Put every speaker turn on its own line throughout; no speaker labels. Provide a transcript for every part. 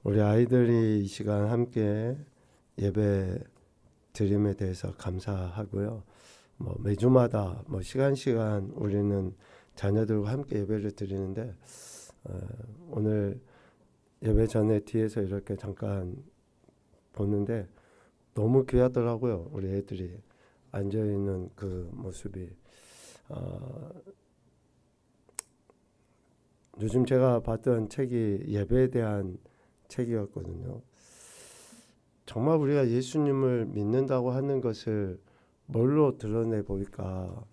우리 아이들이 이 시간 함께 예배 드림에 대해서 감사하고요. 매주마다 시간 우리는 자녀들과 함께 예배를 드리는데 오늘 예배 전에 뒤에서 이렇게 잠깐 보는데 너무 귀하더라고요. 우리 애들이 앉아 있는 그 모습이. 요즘 제가 봤던 책이 예배에 대한 책이었거든요. 정말 우리가 예수님을 믿는다고 하는 것을 뭘로 드러내 볼까?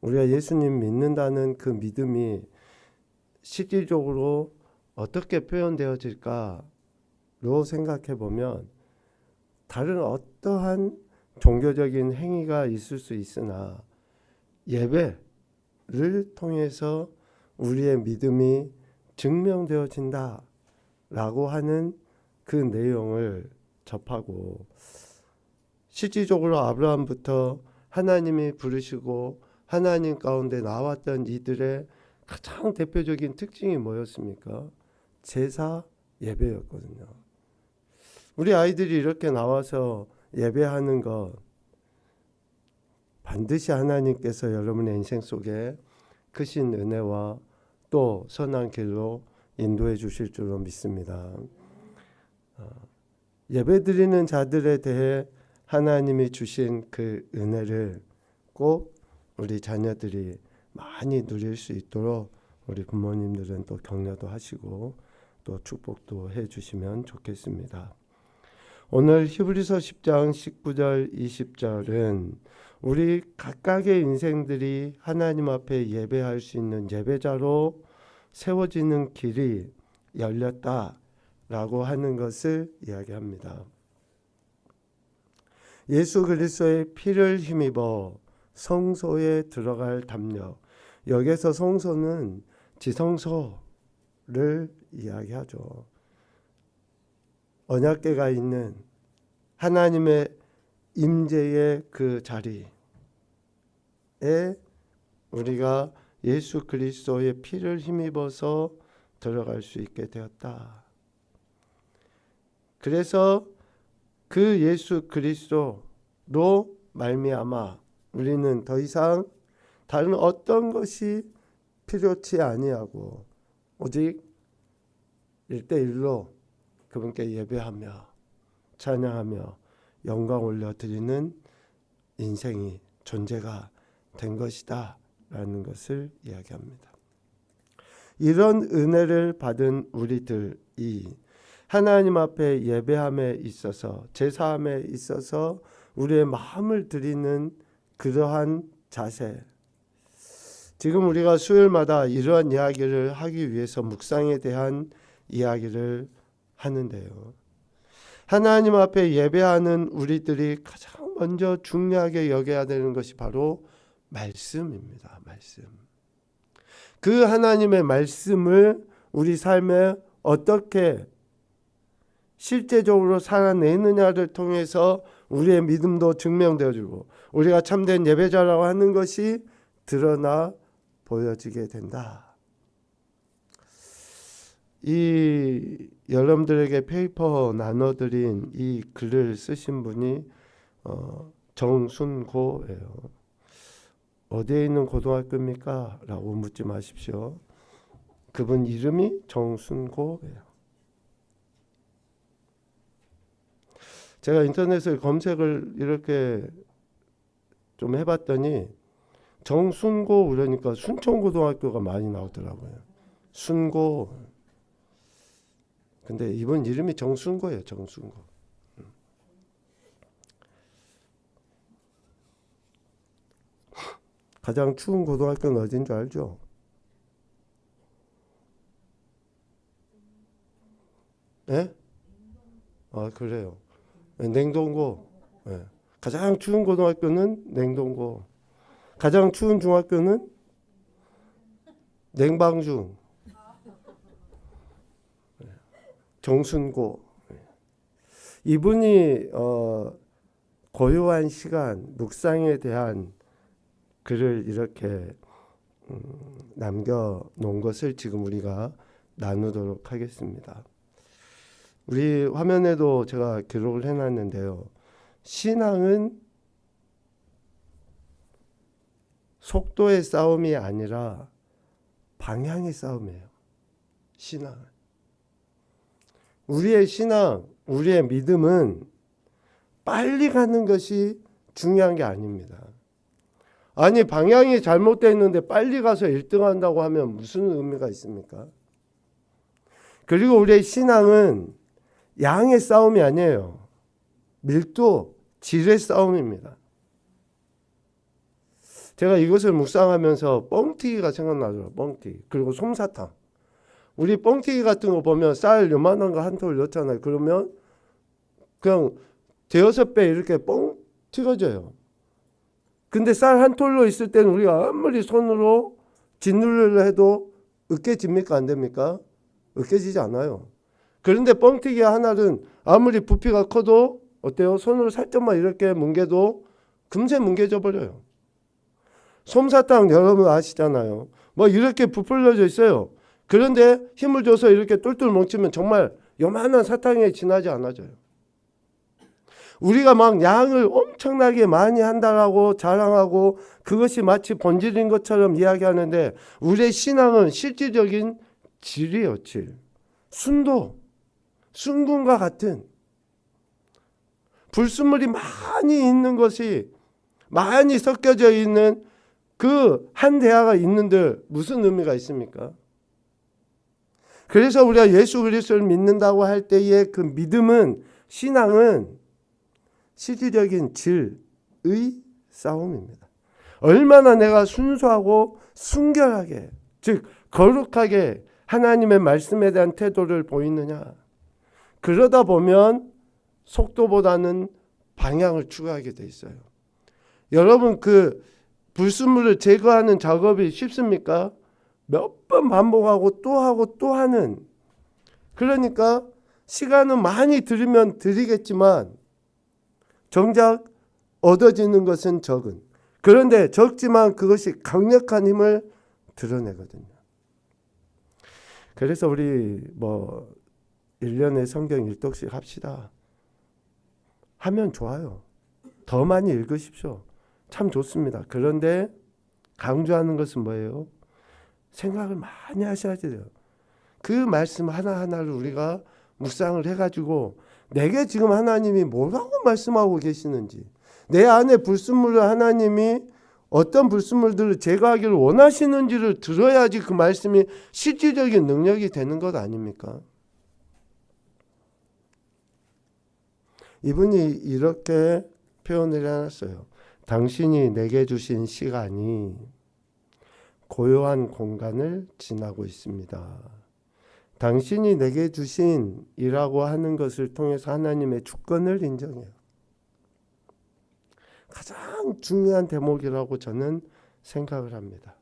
우리가 예수님 믿는다는 그 믿음이 실질적으로 어떻게 표현되어질까로 생각해 보면 다른 어떠한 종교적인 행위가 있을 수 있으나 예배를 통해서 우리의 믿음이 증명되어진다 라고 하는 그 내용을 접하고, 실질적으로 아브라함부터 하나님이 부르시고 하나님 가운데 나왔던 이들의 가장 대표적인 특징이 뭐였습니까? 제사 예배였거든요. 우리 아이들이 이렇게 나와서 예배하는 것, 반드시 하나님께서 여러분의 인생 속에 크신 은혜와 또 선한 길로 인도해 주실 줄로 믿습니다. 예배드리는 자들에 대해 하나님이 주신 그 은혜를 꼭 우리 자녀들이 많이 누릴 수 있도록 우리 부모님들은 또 격려도 하시고 또 축복도 해 주시면 좋겠습니다. 오늘 히브리서 10장 19절 20절은 우리 각각의 인생들이 하나님 앞에 예배할 수 있는 예배자로 세워지는 길이 열렸다라고 하는 것을 이야기합니다. 예수 그리스도의 피를 힘입어 성소에 들어갈 담력. 여기서 성소는 지성소를 이야기하죠. 언약궤가 있는 하나님의 임재의 그 자리에 우리가 예수 그리스도의 피를 힘입어서 들어갈 수 있게 되었다. 그래서 그 예수 그리스도로 말미암아 우리는 더 이상 다른 어떤 것이 필요치 아니하고 오직 1대1로 그분께 예배하며 찬양하며 영광 올려드리는 인생이 존재가 된 것이다 라는 것을 이야기합니다. 이런 은혜를 받은 우리들이 하나님 앞에 예배함에 있어서 제사함에 있어서 우리의 마음을 드리는 그러한 자세, 지금 우리가 수요일마다 이러한 이야기를 하기 위해서 묵상에 대한 이야기를 하는데요. 하나님 앞에 예배하는 우리들이 가장 먼저 중요하게 여겨야 되는 것이 바로 말씀입니다. 말씀. 그 하나님의 말씀을 우리 삶에 어떻게 실제적으로 살아내느냐를 통해서 우리의 믿음도 증명되어지고 우리가 참된 예배자라고 하는 것이 드러나 보여지게 된다. 이 여러분들에게 페이퍼 나눠드린 이 글을 쓰신 분이 정순고예요. 어디에 있는 고등학교입니까? 라고 묻지 마십시오. 그분 이름이 정순고예요. 제가 인터넷에 검색을 이렇게 좀 해봤더니 정순고 그러니까 순천고등학교가 많이 나오더라고요. 순고. 근데 이분 이름이 정순고예요. 정순고. 가장 추운 고등학교는 어딘 줄 알죠? 예? 아, 그래요. 냉동고. 예. 가장 추운 고등학교는 냉동고. 가장 추운 중학교는 냉방중. 정순고. 이분이 고요한 시간 묵상에 대한 글을 이렇게 남겨놓은 것을 지금 우리가 나누도록 하겠습니다. 우리 화면에도 제가 기록을 해놨는데요. 신앙은 속도의 싸움이 아니라 방향의 싸움이에요. 신앙은. 우리의 신앙, 우리의 믿음은 빨리 가는 것이 중요한 게 아닙니다. 아니, 방향이 잘못되어 있는데 빨리 가서 1등 한다고 하면 무슨 의미가 있습니까? 그리고 우리의 신앙은 양의 싸움이 아니에요. 밀도, 질의 싸움입니다. 제가 이것을 묵상하면서 뻥튀기가 생각나더라고요. 뻥튀기. 그리고 솜사탕. 우리 뻥튀기 같은 거 보면 쌀 요만한 거 한 톨 넣잖아요. 그러면 그냥 대여섯 배 이렇게 뻥 튀겨져요. 근데 쌀 한 톨로 있을 때는 우리가 아무리 손으로 짓누르려 해도 으깨집니까? 안 됩니까? 으깨지지 않아요. 그런데 뻥튀기 하나는 아무리 부피가 커도 어때요? 손으로 살짝만 이렇게 뭉개도 금세 뭉개져 버려요. 솜사탕 여러분 아시잖아요. 뭐 이렇게 부풀려져 있어요. 그런데 힘을 줘서 이렇게 똘똘 뭉치면 정말 요만한 사탕에 지나지 않아져요. 우리가 막 양을 엄청나게 많이 한다라고 자랑하고 그것이 마치 본질인 것처럼 이야기하는데 우리의 신앙은 실질적인 질이에요. 질. 순도. 순금과 같은 불순물이 많이 있는 것이 많이 섞여져 있는 그 한 대야가 있는데 무슨 의미가 있습니까? 그래서 우리가 예수 그리스도를 믿는다고 할 때의 그 믿음은 신앙은 실질적인 질의 싸움입니다. 얼마나 내가 순수하고 순결하게 즉 거룩하게 하나님의 말씀에 대한 태도를 보이느냐. 그러다 보면 속도보다는 방향을 추구하게 돼 있어요. 여러분 그 불순물을 제거하는 작업이 쉽습니까? 몇 번 반복하고 또 하고 또 하는. 그러니까 시간은 많이 들이면 들이겠지만 정작 얻어지는 것은 적은. 그런데 적지만 그것이 강력한 힘을 드러내거든요. 그래서 우리 1년에 성경 1독씩 합시다. 하면 좋아요. 더 많이 읽으십시오. 참 좋습니다. 그런데 강조하는 것은 뭐예요? 생각을 많이 하셔야 돼요. 그 말씀 하나하나를 우리가 묵상을 해가지고 내게 지금 하나님이 뭐라고 말씀하고 계시는지, 내 안에 불순물을 하나님이 어떤 불순물들을 제거하기를 원하시는지를 들어야지 그 말씀이 실질적인 능력이 되는 것 아닙니까? 이분이 이렇게 표현을 해놨어요. 당신이 내게 주신 시간이 고요한 공간을 지나고 있습니다. 당신이 내게 주신 이라고 하는 것을 통해서 하나님의 주권을 인정해요. 가장 중요한 대목이라고 저는 생각을 합니다.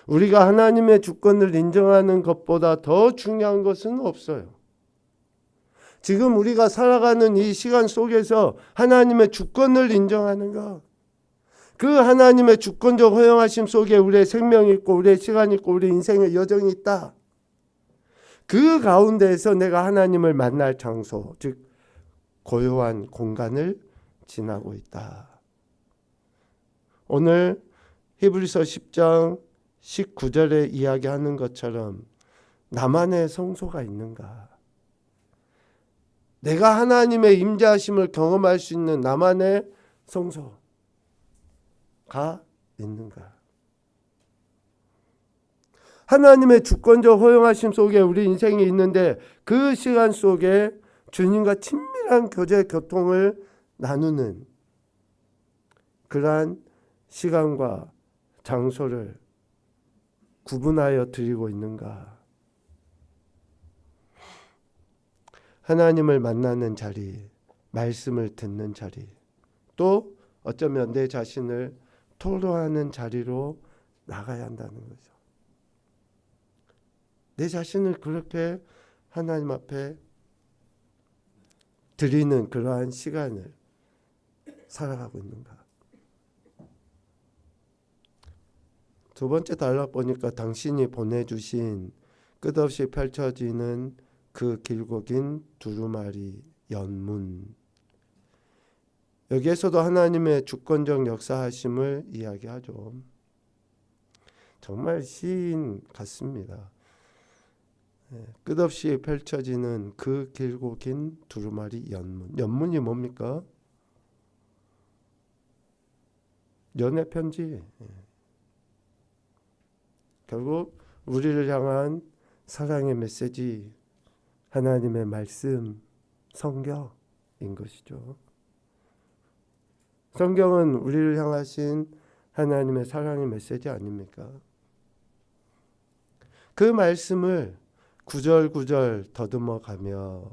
우리가 하나님의 주권을 인정하는 것보다 더 중요한 것은 없어요. 지금 우리가 살아가는 이 시간 속에서 하나님의 주권을 인정하는 것, 그 하나님의 주권적 허용하심 속에 우리의 생명이 있고 우리의 시간이 있고 우리의 인생의 여정이 있다. 그 가운데에서 내가 하나님을 만날 장소, 즉 고요한 공간을 지나고 있다. 오늘 히브리서 10장 19절에 이야기하는 것처럼 나만의 성소가 있는가? 내가 하나님의 임재하심을 경험할 수 있는 나만의 성소가 있는가? 하나님의 주권적 허용하심 속에 우리 인생이 있는데 그 시간 속에 주님과 친밀한 교제 교통을 나누는 그러한 시간과 장소를 구분하여 드리고 있는가? 하나님을 만나는 자리, 말씀을 듣는 자리, 또 어쩌면 내 자신을 토로하는 자리로 나가야 한다는 거죠. 내 자신을 그렇게 하나님 앞에 드리는 그러한 시간을 살아가고 있는가? 두 번째 단락 보니까 당신이 보내주신 끝없이 펼쳐지는 그 길고 긴 두루마리 연문. 여기에서도 하나님의 주권적 역사하심을 이야기하죠. 정말 시인 같습니다. 끝없이 펼쳐지는 그 길고 긴 두루마리 연문. 연문이 뭡니까? 연애 편지. 결국 우리를 향한 사랑의 메시지, 하나님의 말씀, 성경인 것이죠. 성경은 우리를 향하신 하나님의 사랑의 메시지 아닙니까? 그 말씀을 구절구절 더듬어가며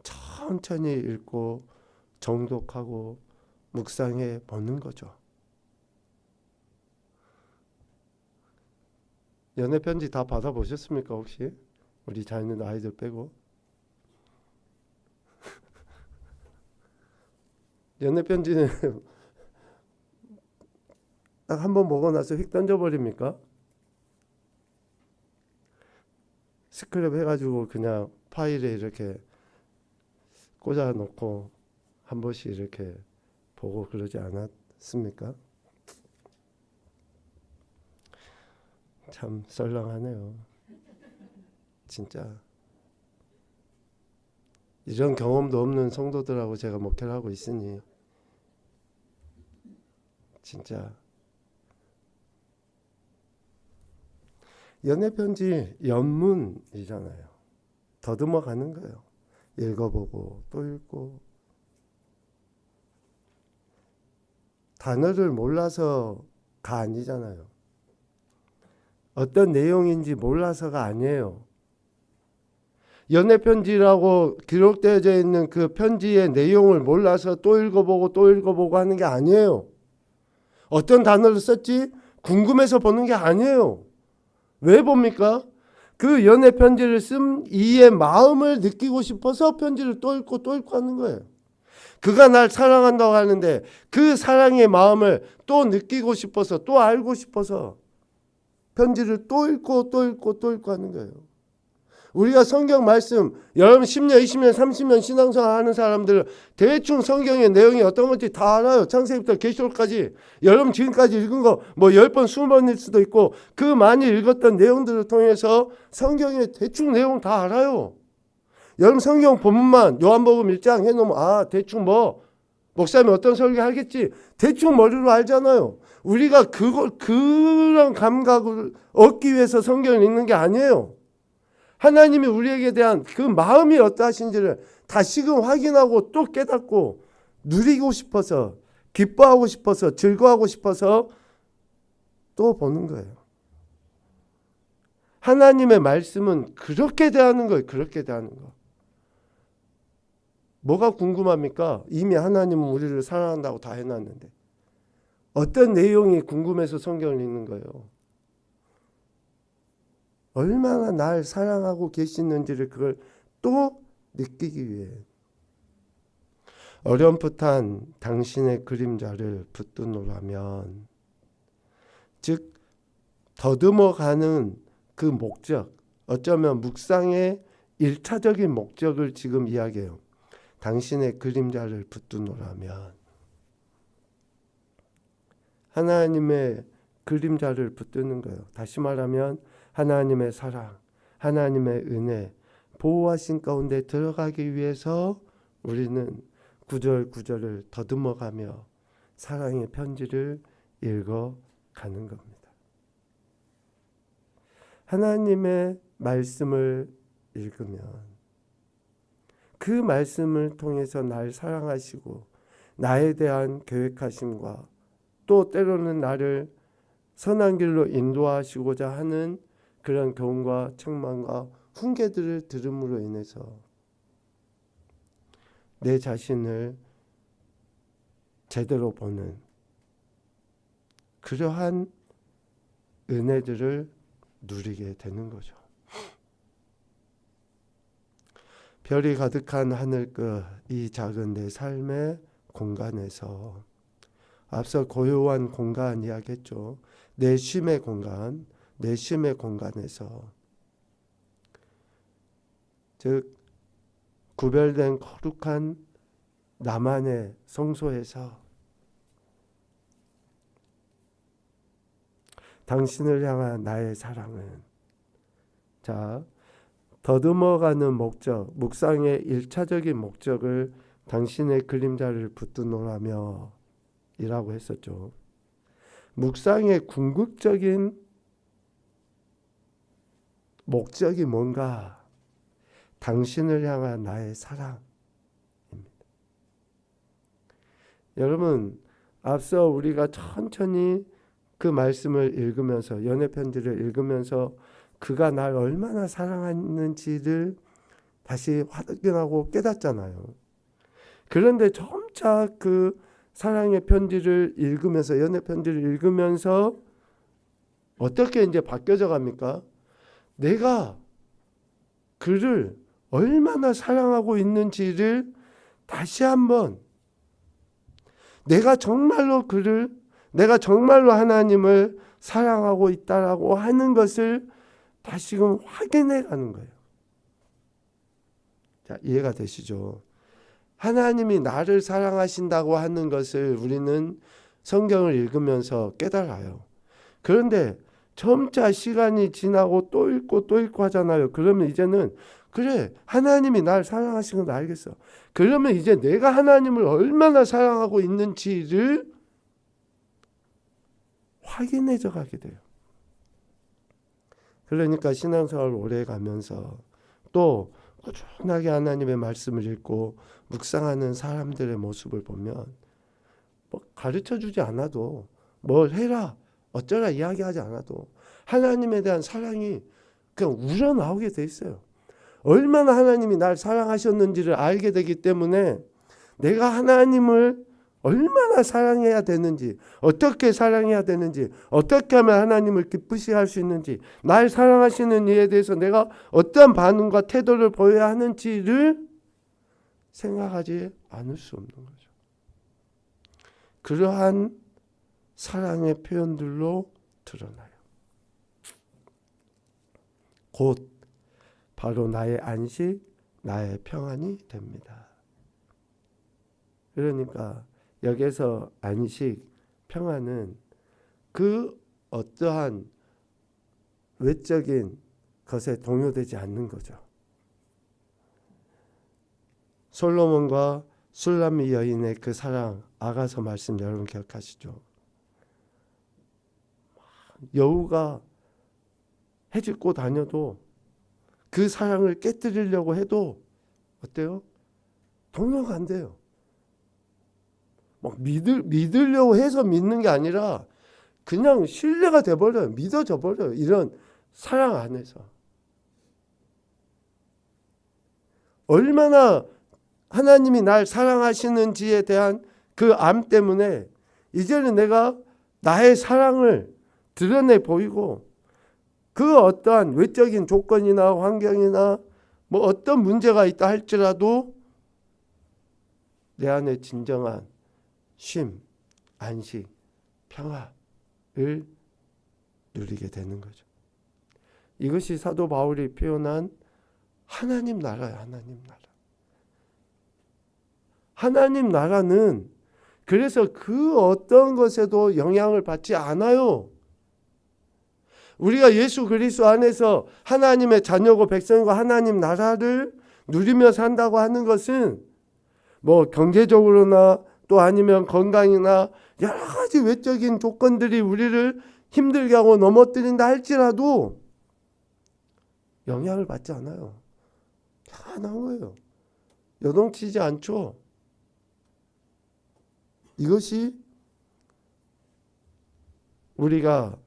천천히 읽고 정독하고 묵상해 보는 거죠. 연애 편지 다 받아보셨습니까 혹시? 우리 자녀 아이들 빼고. 연애 편지는 딱 한 번 보고 나서 휙 던져버립니까? 스크랩 해가지고 그냥 파일에 이렇게 꽂아 놓고 한 번씩 이렇게 보고 그러지 않았습니까? 참 썰렁하네요. 진짜 이런 경험도 없는 성도들하고 제가 목회를 하고 있으니 진짜 연애 편지 연문이잖아요. 더듬어 가는 거예요. 읽어보고 또 읽고. 단어를 몰라서가 아니잖아요. 어떤 내용인지 몰라서가 아니에요. 연애 편지라고 기록되어져 있는 그 편지의 내용을 몰라서 또 읽어보고 하는 게 아니에요. 어떤 단어를 썼지 궁금해서 보는 게 아니에요. 왜 봅니까? 그 연애 편지를 쓴 이의 마음을 느끼고 싶어서 편지를 또 읽고 하는 거예요. 그가 날 사랑한다고 하는데 그 사랑의 마음을 또 느끼고 싶어서 또 알고 싶어서 편지를 또 읽고 하는 거예요. 우리가 성경 말씀 여러분 10년, 20년, 30년 신앙생활 하는 사람들은 대충 성경의 내용이 어떤 건지 다 알아요. 창세기부터 계시록까지. 여러분 지금까지 읽은 거 뭐 10번, 20번일 수도 있고 그 많이 읽었던 내용들을 통해서 성경의 대충 내용 다 알아요. 여러분 성경 본문만 요한복음 1장 해놓으면 대충 목사님이 어떤 설교 하겠지 대충 머리로 알잖아요. 우리가 그런 감각을 얻기 위해서 성경을 읽는 게 아니에요. 하나님이 우리에게 대한 그 마음이 어떠하신지를 다시금 확인하고 또 깨닫고 누리고 싶어서 기뻐하고 싶어서 즐거워하고 싶어서 또 보는 거예요. 하나님의 말씀은 그렇게 대하는 거예요. 그렇게 대하는 거. 뭐가 궁금합니까? 이미 하나님은 우리를 사랑한다고 다 해놨는데 어떤 내용이 궁금해서 성경을 읽는 거예요. 얼마나 날 사랑하고 계시는지를 그걸 또 느끼기 위해 어렴풋한 당신의 그림자를 붙드노라면 즉 더듬어가는 그 목적 어쩌면 묵상의 1차적인 목적을 지금 이야기해요. 당신의 그림자를 붙드노라면 하나님의 그림자를 붙드는 거예요. 다시 말하면 하나님의 사랑, 하나님의 은혜, 보호하신 가운데 들어가기 위해서 우리는 구절구절을 더듬어가며 사랑의 편지를 읽어가는 겁니다. 하나님의 말씀을 읽으면 그 말씀을 통해서 날 사랑하시고 나에 대한 계획하심과 또 때로는 나를 선한 길로 인도하시고자 하는 그런 교훈과 책망과 훈계들을 들음으로 인해서 내 자신을 제대로 보는 그러한 은혜들을 누리게 되는 거죠. 별이 가득한 하늘 끝 이 작은 내 삶의 공간에서 앞서 고요한 공간 이야기했죠. 내 쉼의 공간, 내 쉼의 공간에서 즉 구별된 거룩한 나만의 성소에서 당신을 향한 나의 사랑은, 자, 더듬어가는 목적, 묵상의 1차적인 목적을 당신의 그림자를 붙드노라며 이라고 했었죠. 묵상의 궁극적인 목적이 뭔가? 당신을 향한 나의 사랑입니다. 여러분, 앞서 우리가 천천히 그 말씀을 읽으면서, 연애 편지를 읽으면서 그가 날 얼마나 사랑하는지를 다시 확인하고 깨닫잖아요. 그런데 점차 그 사랑의 편지를 읽으면서, 연애 편지를 읽으면서 어떻게 이제 바뀌어져 갑니까? 내가 그를 얼마나 사랑하고 있는지를 다시 한번, 내가 정말로 하나님을 사랑하고 있다라고 하는 것을 다시금 확인해 가는 거예요. 자, 이해가 되시죠? 하나님이 나를 사랑하신다고 하는 것을 우리는 성경을 읽으면서 깨달아요. 그런데 점차 시간이 지나고 또 읽고 또 읽고 하잖아요. 그러면 이제는 그래, 하나님이 날 사랑하시는 걸 알겠어. 그러면 이제 내가 하나님을 얼마나 사랑하고 있는지를 확인해져 가게 돼요. 그러니까 신앙생활을 오래 가면서 또 꾸준하게 하나님의 말씀을 읽고 묵상하는 사람들의 모습을 보면 뭐 가르쳐주지 않아도, 뭘 해라 어쩌라 이야기하지 않아도 하나님에 대한 사랑이 그냥 우러나오게 돼 있어요. 얼마나 하나님이 날 사랑하셨는지를 알게 되기 때문에 내가 하나님을 얼마나 사랑해야 되는지, 어떻게 사랑해야 되는지, 어떻게 하면 하나님을 기쁘시게 할 수 있는지, 날 사랑하시는 이에 대해서 내가 어떤 반응과 태도를 보여야 하는지를 생각하지 않을 수 없는 거죠. 그러한 사랑의 표현들로 드러나요. 곧 바로 나의 안식, 나의 평안이 됩니다. 그러니까 여기서 안식, 평안은 그 어떠한 외적인 것에 동요되지 않는 거죠. 솔로몬과 술람미 여인의 그 사랑, 아가서 말씀 여러분 기억하시죠? 여우가 해집고 다녀도 그 사랑을 깨뜨리려고 해도 어때요? 동요가 안 돼요. 막 믿으려고 해서 믿는 게 아니라 그냥 신뢰가 돼버려요. 믿어져 버려요. 이런 사랑 안에서. 얼마나 하나님이 날 사랑하시는지에 대한 그 암 때문에 이제는 내가 나의 사랑을 드러내 보이고, 그 어떠한 외적인 조건이나 환경이나 뭐 어떤 문제가 있다 할지라도 내 안에 진정한 쉼, 안식, 평화를 누리게 되는 거죠. 이것이 사도 바울이 표현한 하나님 나라예요. 하나님 나라. 하나님 나라는 그래서 그 어떤 것에도 영향을 받지 않아요. 우리가 예수 그리스도 안에서 하나님의 자녀고 백성과 하나님 나라를 누리며 산다고 하는 것은 뭐 경제적으로나 또 아니면 건강이나 여러 가지 외적인 조건들이 우리를 힘들게 하고 넘어뜨린다 할지라도 영향을 받지 않아요. 편안한 거예요. 요동치지 않죠. 이것이 우리가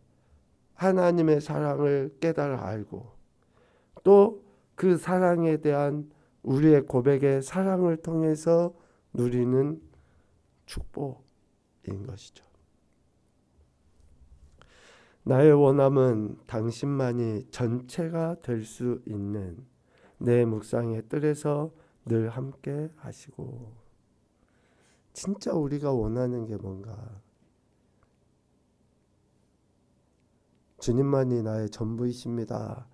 하나님의 사랑을 깨달아 알고 또 그 사랑에 대한 우리의 고백의 사랑을 통해서 누리는 축복인 것이죠. 나의 원함은 당신만이 전체가 될 수 있는 내 묵상의 뜰에서 늘 함께 하시고. 진짜 우리가 원하는 게 뭔가? 주님만이 나의 전부이십니다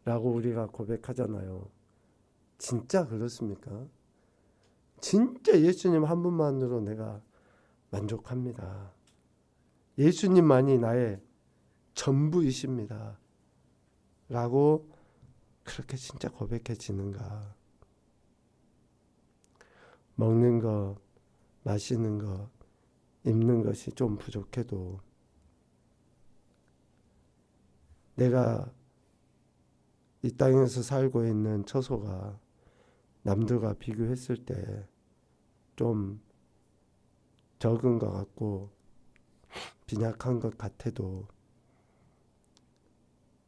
라고 우리가 고백하잖아요. 진짜 그렇습니까? 진짜 예수님 한 분만으로 내가 만족합니다. 예수님만이 나의 전부이십니다. 라고 그렇게 진짜 고백해지는가? 먹는 것, 마시는 것, 입는 것이 좀 부족해도 내가 이 땅에서 살고 있는 처소가 남들과 비교했을 때 좀 적은 것 같고 빈약한 것 같아도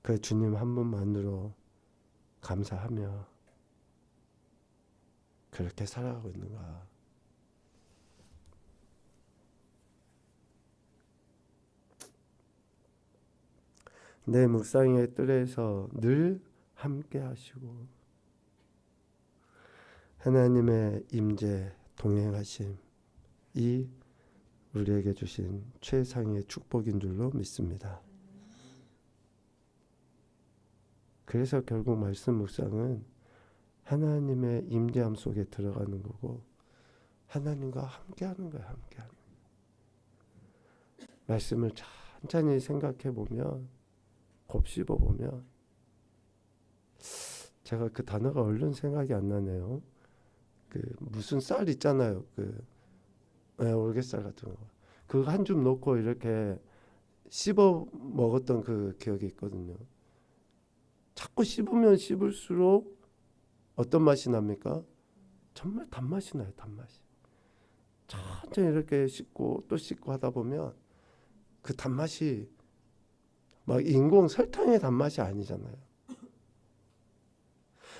그 주님 한 분만으로 감사하며 그렇게 살아가고 있는가? 내 묵상의 뜰에서 늘 함께 하시고 하나님의 임재 동행하심 이 우리에게 주신 최상의 축복인 줄로 믿습니다. 그래서 결국 말씀 묵상은 하나님의 임재함 속에 들어가는 거고 하나님과 함께하는 거예요. 함께하는 거예요. 말씀을 천천히 생각해 보면 곱씹어 보면 제가 그 단어가 얼른 생각이 안 나네요. 그 무슨 쌀 있잖아요. 올개쌀 같은 거. 그거 한 줌 넣고 이렇게 씹어 먹었던 그 기억이 있거든요. 자꾸 씹으면 씹을수록 어떤 맛이 납니까? 정말 단맛이 나요. 단맛이. 천천히 이렇게 씹고 또 씹고 하다 보면 그 단맛이 막 인공 설탕의 단맛이 아니잖아요.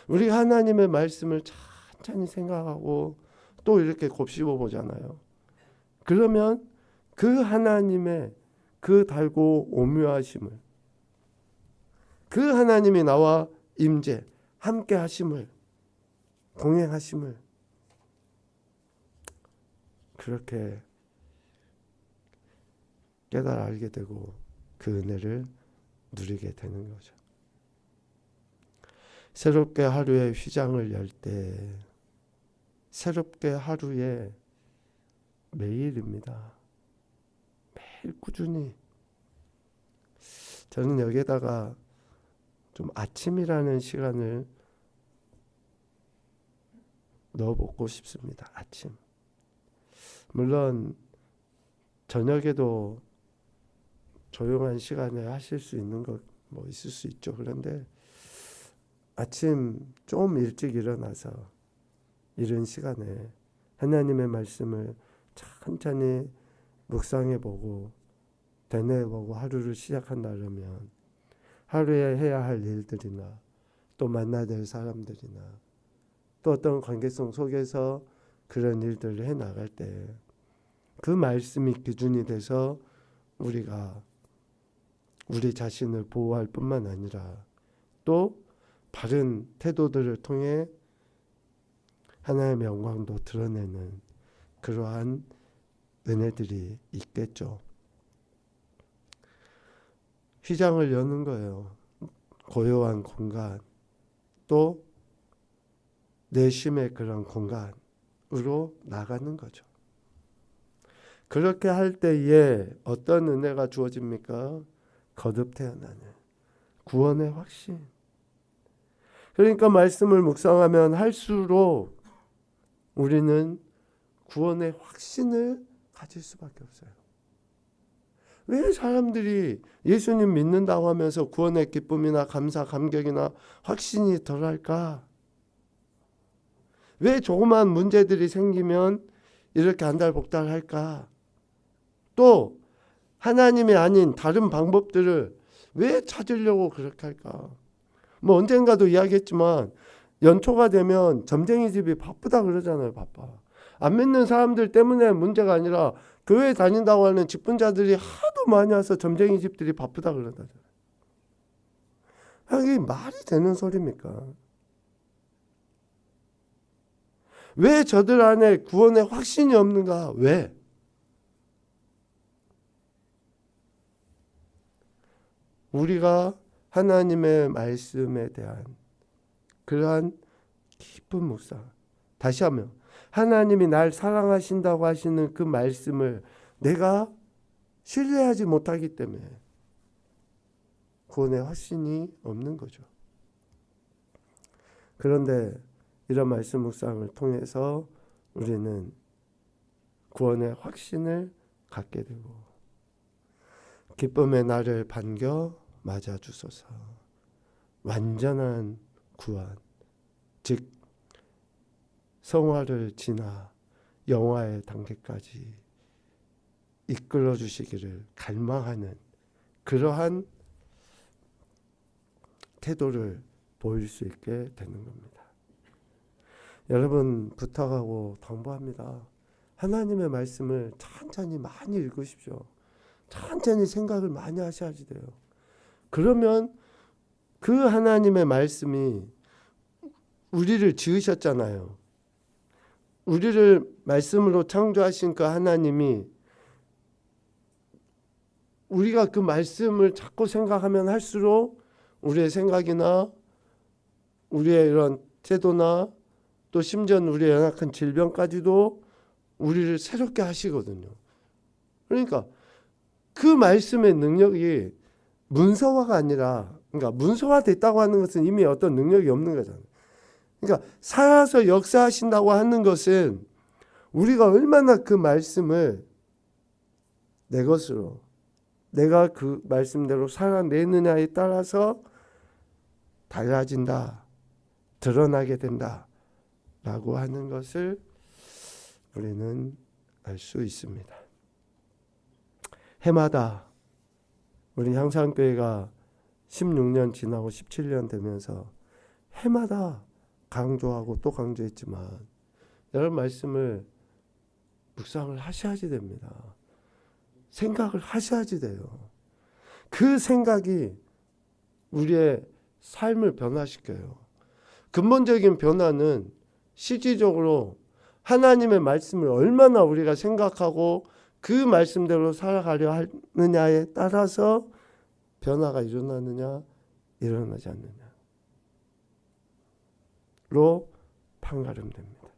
우리가 하나님의 말씀을 천천히 생각하고 또 이렇게 곱씹어 보잖아요. 그러면 그 하나님의 그 달고 오묘하심을 그 하나님이 나와 임재 함께 하심을 동행하심을 그렇게 깨달아 알게 되고 그 은혜를 누리게 되는 거죠. 새롭게 하루의 휘장을 열 때 새롭게 하루에 매일입니다. 매일 꾸준히. 저는 여기에다가 좀 아침이라는 시간을 넣어보고 싶습니다. 아침. 물론 저녁에도 조용한 시간에 하실 수 있는 것 뭐 있을 수 있죠. 그런데 아침 좀 일찍 일어나서 이른 시간에 하나님의 말씀을 천천히 묵상해보고 되뇌어보고 하루를 시작한다면 하루에 해야 할 일들이나 또 만나야 될 사람들이나 또 어떤 관계성 속에서 그런 일들을 해나갈 때 그 말씀이 기준이 돼서 우리가 우리 자신을 보호할 뿐만 아니라 또 바른 태도들을 통해 하나님의 영광도 드러내는 그러한 은혜들이 있겠죠. 휘장을 여는 거예요. 고요한 공간, 또 내심의 그런 공간으로 나가는 거죠. 그렇게 할 때에 어떤 은혜가 주어집니까? 거듭 태어나는 구원의 확신. 그러니까 말씀을 묵상하면 할수록 우리는 구원의 확신을 가질 수밖에 없어요. 왜 사람들이 예수님 믿는다고 하면서 구원의 기쁨이나 감사, 감격이나 확신이 덜할까? 왜 조그만 문제들이 생기면 이렇게 안달복달할까? 또 하나님이 아닌 다른 방법들을 왜 찾으려고 그렇게 할까? 뭐 언젠가도 이야기했지만 연초가 되면 점쟁이 집이 바쁘다 그러잖아요. 바빠. 안 믿는 사람들 때문에 문제가 아니라 교회 다닌다고 하는 직분자들이 하도 많이 와서 점쟁이 집들이 바쁘다 그러잖아요. 이게 말이 되는 소리입니까? 왜 저들 안에 구원의 확신이 없는가? 왜? 우리가 하나님의 말씀에 대한 그러한 깊은 묵상. 다시 하면 하나님이 날 사랑하신다고 하시는 그 말씀을 내가 신뢰하지 못하기 때문에 구원의 확신이 없는 거죠. 그런데 이런 말씀 묵상을 통해서 우리는 구원의 확신을 갖게 되고 기쁨의 날을 반겨 맞아 주소서. 완전한 구원, 즉 성화를 지나 영화의 단계까지 이끌어 주시기를 갈망하는 그러한 태도를 보일 수 있게 되는 겁니다. 여러분 부탁하고 당부합니다. 하나님의 말씀을 천천히 많이 읽으십시오. 천천히 생각을 많이 하셔야지 돼요. 그러면 그 하나님의 말씀이 우리를 지으셨잖아요. 우리를 말씀으로 창조하신 그 하나님이 우리가 그 말씀을 자꾸 생각하면 할수록 우리의 생각이나 우리의 이런 태도나 또 심지어 우리의 연약한 질병까지도 우리를 새롭게 하시거든요. 그러니까 그 말씀의 능력이 문서화가 아니라, 그러니까 문서화됐다고 하는 것은 이미 어떤 능력이 없는 거잖아요. 그러니까 살아서 역사하신다고 하는 것은 우리가 얼마나 그 말씀을 내 것으로, 내가 그 말씀대로 살아내느냐에 따라서 달라진다, 드러나게 된다 라고 하는 것을 우리는 알 수 있습니다. 해마다 우리 향상교회가 16년 지나고 17년 되면서 해마다 강조하고 또 강조했지만 여러분 말씀을 묵상을 하셔야지 됩니다. 생각을 하셔야지 돼요. 그 생각이 우리의 삶을 변화시켜요. 근본적인 변화는 실질적으로 하나님의 말씀을 얼마나 우리가 생각하고 그 말씀대로 살아가려 하느냐에 따라서 변화가 일어나느냐 일어나지 않느냐로 판가름됩니다.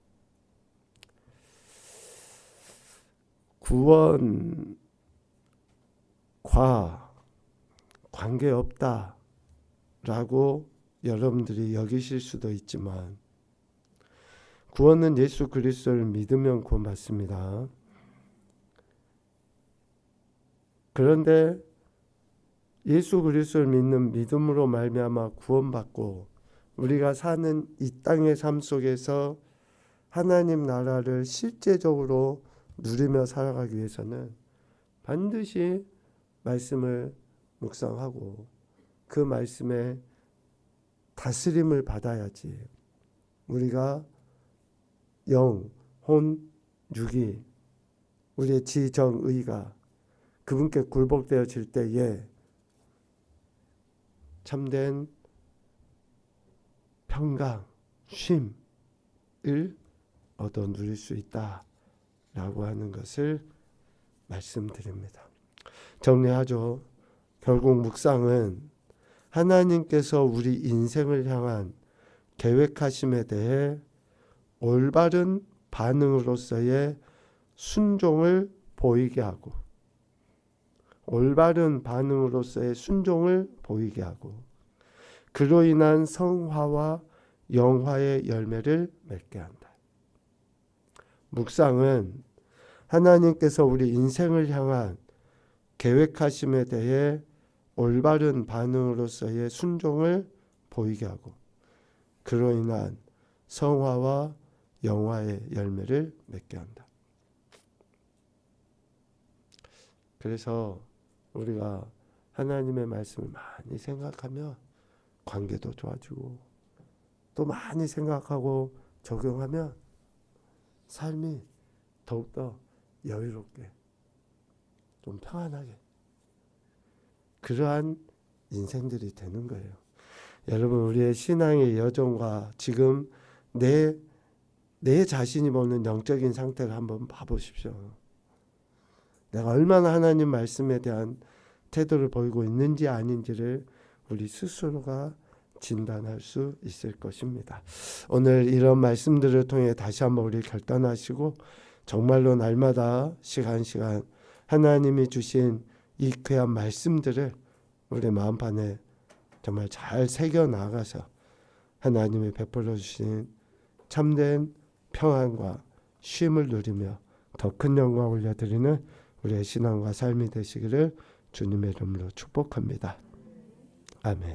구원과 관계없다라고 여러분들이 여기실 수도 있지만 구원은 예수 그리스도를 믿으면 구원받습니다. 그런데 예수 그리스도를 믿는 믿음으로 말미암아 구원받고 우리가 사는 이 땅의 삶 속에서 하나님 나라를 실제적으로 누리며 살아가기 위해서는 반드시 말씀을 묵상하고 그 말씀에 다스림을 받아야지 우리가 영, 혼, 육이 우리의 지, 정, 의가 그분께 굴복되어질 때에 참된 평강, 쉼을 얻어 누릴 수 있다라고 하는 것을 말씀드립니다. 정리하죠. 결국 묵상은 하나님께서 우리 인생을 향한 계획하심에 대해 올바른 반응으로서의 순종을 보이게 하고 올바른 반응으로서의 순종을 보이게 하고 그로 인한 성화와 영화의 열매를 맺게 한다. 묵상은 하나님께서 우리 인생을 향한 계획하심에 대해 올바른 반응으로서의 순종을 보이게 하고 그로 인한 성화와 영화의 열매를 맺게 한다. 그래서 우리가 하나님의 말씀을 많이 생각하며 관계도 좋아지고 또 많이 생각하고 적용하면 삶이 더욱더 여유롭게 좀 평안하게 그러한 인생들이 되는 거예요. 여러분 우리의 신앙의 여정과 지금 내 자신이 보는 영적인 상태를 한번 봐보십시오. 내가 얼마나 하나님 말씀에 대한 태도를 보이고 있는지 아닌지를 우리 스스로가 진단할 수 있을 것입니다. 오늘 이런 말씀들을 통해 다시 한번 우리 결단하시고 정말로 날마다 시간 하나님이 주신 이 귀한 말씀들을 우리 마음판에 정말 잘 새겨 나가서 하나님이 베풀어 주신 참된 평안과 쉼을 누리며 더 큰 영광 올려드리는 우리의 신앙과 삶이 되시기를 주님의 이름으로 축복합니다. 아멘.